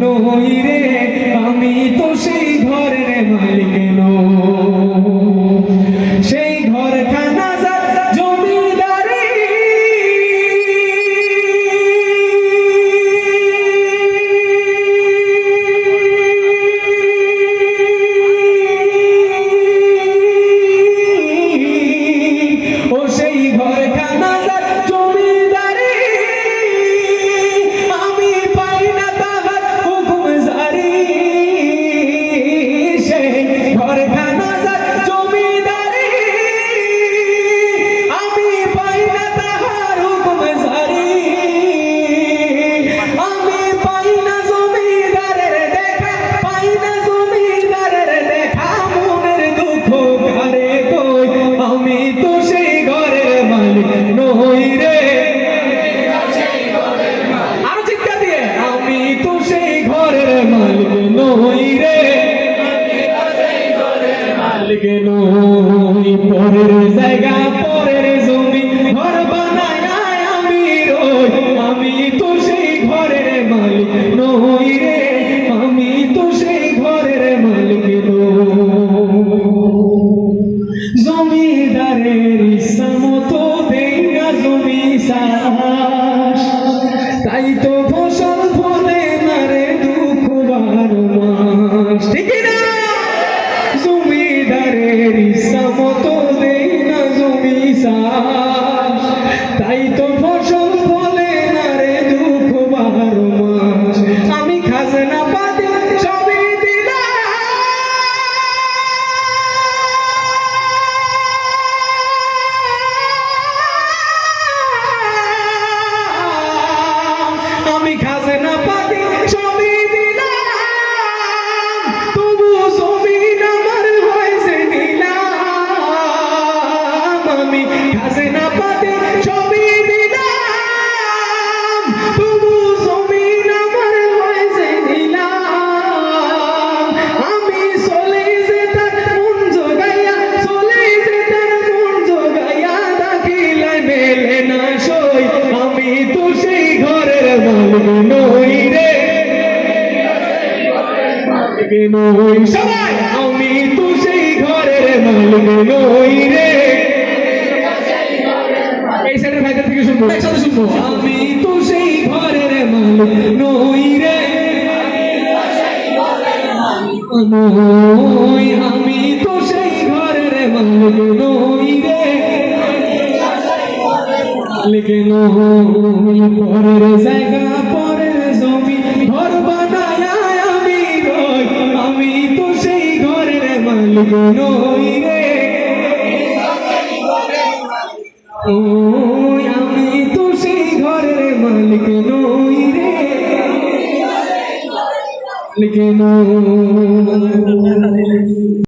নই রে, আমি তো সেই ঘরের মালিক নই। সেই ঘরখানা যার জমিদারি, ও সেই ঘরখানা যার জমিদারি, আমি পাই না তাহার হুকুম জারি। সেই ঘরখানা যার জমিদারি, আমি পাই না তাহার হুকুম জারি। আমি পাই না জমিদারের দেখা, পাই না জমিদারের দেখা, মনের দুঃখ কারে কই, আমি তো সেই ঘরের মালিক নই রে। আরো চিৎকার দিয়ে, আমি তো সেই ঘরের মালিক নই রে, মালিক নই। পরের জায়গা পরের জমি ঘর বানায় আমি রই, আমি তো সেই ঘরের মালিক নই রে, আমি তো সেই ঘরের মালিক নই। জমিদারের ইচ্ছা মতো দেই না জমি চাষ, তাই তো ফসল ফলে মারে দুঃখ 12 মাস। ঠিক না? জমিদারের ইচ্ছা মতো দেই না জমি চাষ, তাই তো ফসল ফলে মারে দুঃখ 12 মাস। আমি খাজনা পাতি সবই দিলাম, আমি খাজনা পাতি সবই দিলাম, তবু জমিন আমার হয়েছে নিলাম। আমি খাজনা পাতি সবই দিলাম, তবু জমিন আমার হয়েছে নিলাম। আমি চলে যেতাম মন জোগাইয়া, চলে যেতাম মন জোগাইয়া, দাখিলায় মেলে না সই, আমি তো সেই ঘরের মালিক নই রে, মালিক নই। সবাই, আমি তো সেই ঘরের মালিক নই রে। এই সাইডের ভাইদের থেকে শুনবো, একসাথে শুনবো। আমি তো সেই ঘরের মালিক নই রে, নই। আমি তো সেই ঘরের মালিক নই রে, মালিক নই। পরের জায়গা পরের জমি ঘর বানায় আমি রই, আমি তো সেই ঘরের মালিক নই রে, ওই আমি তো সেই ঘরের মালিক নই রে, মালিক নই।